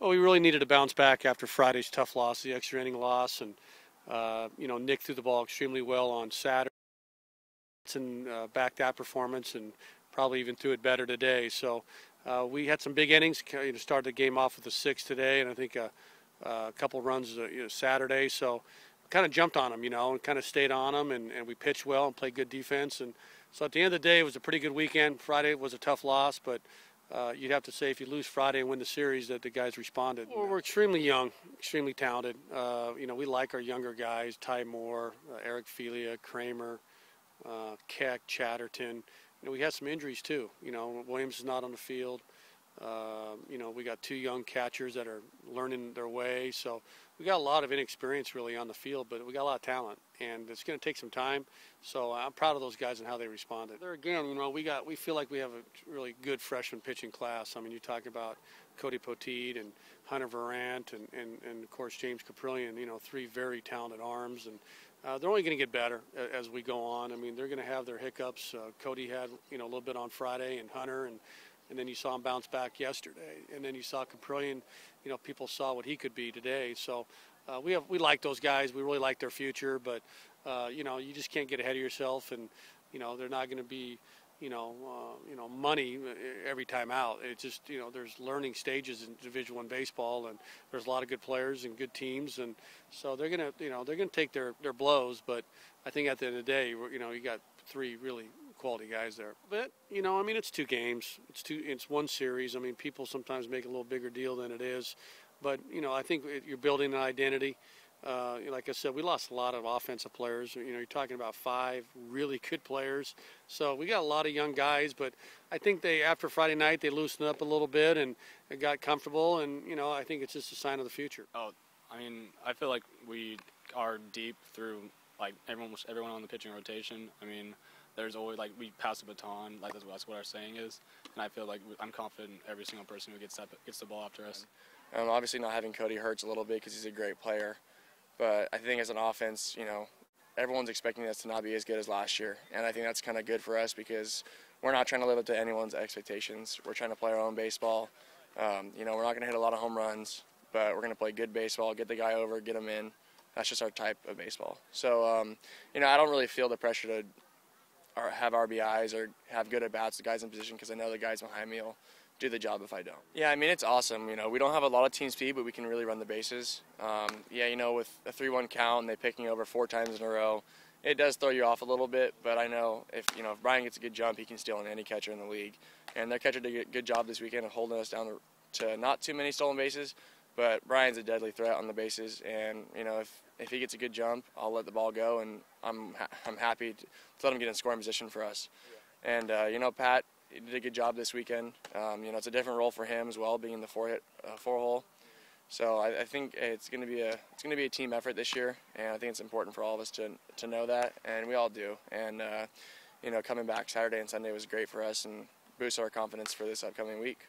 Well, we really needed to bounce back after Friday's tough loss, the extra inning loss, and Nick threw the ball extremely well on Saturday and backed that performance, and probably even threw it better today. So we had some big innings. Started the game off with a 6 today, and I think a couple runs Saturday. So kind of jumped on them, and kind of stayed on them, and we pitched well and played good defense. And so at the end of the day, it was a pretty good weekend. Friday was a tough loss, but you'd have to say if you lose Friday and win the series that the guys responded. Well, we're extremely young, extremely talented. We like our younger guys, Ty Moore, Eric Felia, Kramer, Keck, Chatterton. We had some injuries too. Williams is not on the field. We got 2 young catchers that are learning their way. So we got a lot of inexperience really on the field, but we got a lot of talent, and it's going to take some time. So I'm proud of those guys and how they responded. There again, we feel like we have a really good freshman pitching class. I mean, you talk about Cody Poteet and Hunter Verant and of course James Caprillion. 3 very talented arms, and they're only going to get better as we go on. I mean, they're going to have their hiccups. Cody had a little bit on Friday, and Hunter, and then you saw him bounce back yesterday, and then you saw Caprillion. People saw what he could be today. So we like those guys. We really like their future, but you just can't get ahead of yourself, and they're not going to be money every time out. It's just there's learning stages in Division I baseball, and there's a lot of good players and good teams, and so they're gonna take their blows. But I think at the end of the day, you got 3 really quality guys there. But it's 2 games. It's 1 series. I mean, people sometimes make a little bigger deal than it is, but I think you're building an identity. Like I said, we lost a lot of offensive players. You're talking about 5 really good players. So we got a lot of young guys, but I think after Friday night, they loosened up a little bit and got comfortable, and I think it's just a sign of the future. I feel like we are deep through everyone on the pitching rotation. There's always we pass the baton, that's what our saying is, and I feel like I'm confident in every single person who gets the ball after us. Obviously, not having Cody hurts a little bit because he's a great player. But I think as an offense, everyone's expecting us to not be as good as last year. And I think that's kind of good for us because we're not trying to live up to anyone's expectations. We're trying to play our own baseball. We're not going to hit a lot of home runs, but we're going to play good baseball, get the guy over, get him in. That's just our type of baseball. So, I don't really feel the pressure to have RBIs or have good at-bats, the guys in position, because I know the guys behind me will do the job if I don't. Yeah, it's awesome. We don't have a lot of team speed, but we can really run the bases. With a 3-1 count and they picking over 4 times in a row, it does throw you off a little bit, but I know if Brian gets a good jump, he can steal on any catcher in the league. And their catcher did a good job this weekend of holding us down to not too many stolen bases, but Brian's a deadly threat on the bases, and if he gets a good jump, I'll let the ball go, and I'm happy to let him get in scoring position for us. And Pat, he did a good job this weekend. It's a different role for him as well, being in the 4-hole. So I think it's going to be a team effort this year, and I think it's important for all of us to know that, and we all do. And coming back Saturday and Sunday was great for us and boosted our confidence for this upcoming week.